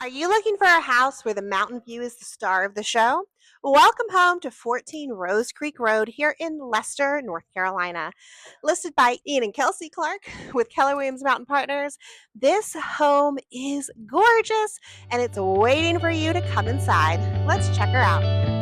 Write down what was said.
Are you looking for a house where the mountain view is the star of the show? Welcome home to 14 Rose Creek Road here in Leicester, North Carolina. Listed by Ian and Kelsey Clark with Keller Williams Mountain Partners, this home is gorgeous and it's waiting for you to come inside. Let's check her out.